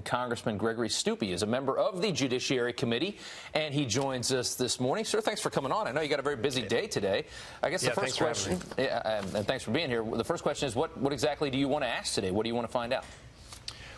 Congressman Greg Steube is a member of the Judiciary Committee, and he joins us this morning. Sir, thanks for coming on. I know you got a very busy day today. I guess the first question, and thanks for being here. The first question is, what exactly do you want to ask today? What do you want to find out?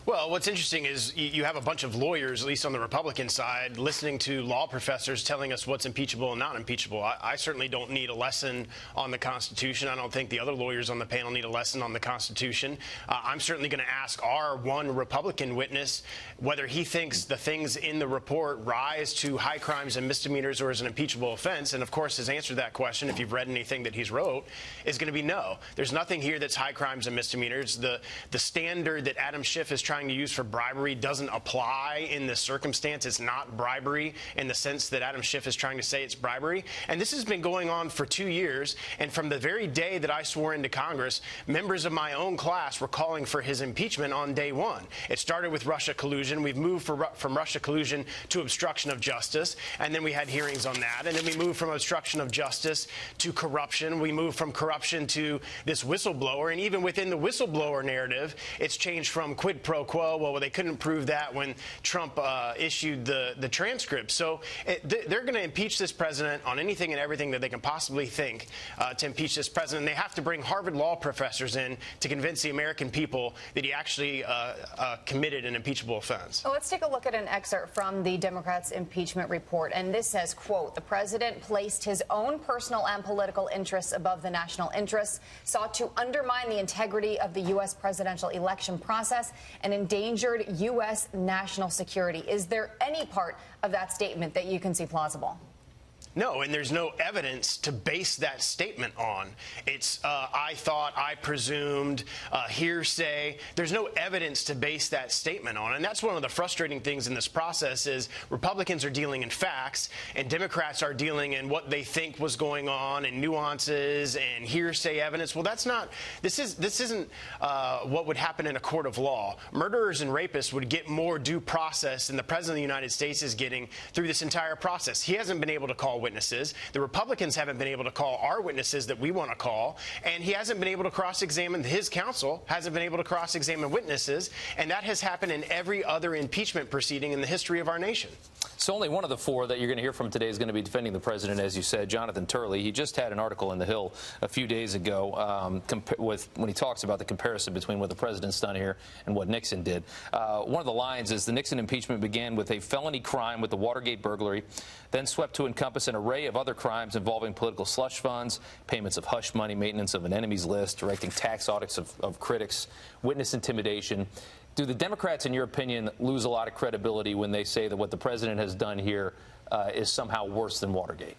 Well, what's interesting is you have a bunch of lawyers, at least on the Republican side, listening to law professors telling us what's impeachable and not impeachable. I certainly don't need a lesson on the Constitution. I don't think the other lawyers on the panel need a lesson on the Constitution. I'm certainly going to ask our one Republican witness whether he thinks the things in the report rise to high crimes and misdemeanors or is an impeachable offense. And, of course, his answer to that question, if you've read anything that he's wrote, is going to be no. There's nothing here that's high crimes and misdemeanors. The standard that Adam Schiff is trying to use for bribery doesn't apply in this circumstance. It's not bribery in the sense that Adam Schiff is trying to say it's bribery. And this has been going on for 2 years. And from the very day that I swore into Congress, members of my own class were calling for his impeachment on day one. It started with Russia collusion. We've moved from Russia collusion to obstruction of justice. And then we had hearings on that. And then we moved from obstruction of justice to corruption. We moved from corruption to this whistleblower. And even within the whistleblower narrative, it's changed from quid pro quo. Well, they couldn't prove that when Trump issued the transcript. So they're going to impeach this president on anything and everything that they can possibly think to impeach this president. They have to bring Harvard law professors in to convince the American people that he actually committed an impeachable offense. Well, let's take a look at an excerpt from the Democrats' impeachment report. And this says, quote, the president placed his own personal and political interests above the national interests, sought to undermine the integrity of the U.S. presidential election process, and endangered U.S. national security. Is there any part of that statement that you can see plausible? No, and there's no evidence to base that statement on. It's I thought, I presumed, hearsay. There's no evidence to base that statement on. And that's one of the frustrating things in this process is Republicans are dealing in facts and Democrats are dealing in what they think was going on and nuances and hearsay evidence. Well, that's not, this isn't what would happen in a court of law. Murderers and rapists would get more due process than the President of the United States is getting through this entire process. He hasn't been able to call witnesses. The Republicans haven't been able to call our witnesses that we want to call, and he hasn't been able to cross-examine, his counsel hasn't been able to cross-examine witnesses, and that has happened in every other impeachment proceeding in the history of our nation. So only one of the four that you're going to hear from today is going to be defending the president, as you said, Jonathan Turley. He just had an article in The Hill a few days ago when he talks about the comparison between what the president's done here and what Nixon did. One of the lines is the Nixon impeachment began with a felony crime with the Watergate burglary, then swept to encompass an array of other crimes involving political slush funds, payments of hush money, maintenance of an enemies list, directing tax audits of critics, witness intimidation. Do the Democrats, in your opinion, lose a lot of credibility when they say that what the president has done here is somehow worse than Watergate?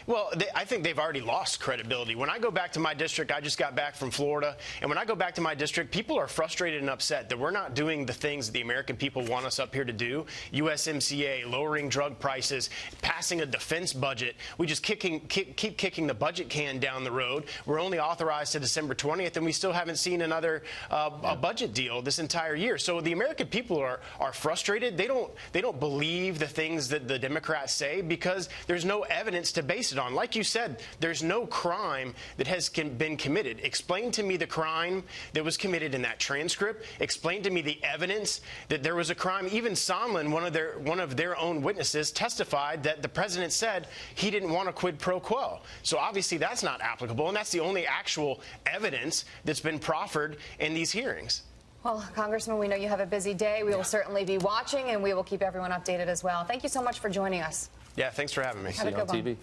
Well, I think they've already lost credibility. When I go back to my district, I just got back from Florida, and when I go back to my district, people are frustrated and upset that we're not doing the things that the American people want us up here to do. USMCA, lowering drug prices, passing a defense budget. We just keep kicking the budget can down the road. We're only authorized to December 20th, and we still haven't seen another a budget deal this entire year. So the American people are frustrated. They don't believe the things that the Democrats say because there's no evidence to base it on. Like you said, there's no crime that has been committed. Explain to me the crime that was committed in that transcript. Explain to me the evidence that there was a crime. Even Sondland, one of their own witnesses, testified that the president said he didn't want a quid pro quo. So obviously that's not applicable, and that's the only actual evidence that's been proffered in these hearings. Well, Congressman, we know you have a busy day. We will certainly be watching, and we will keep everyone updated as well. Thank you so much for joining us. Yeah, thanks for having me. Have a good one.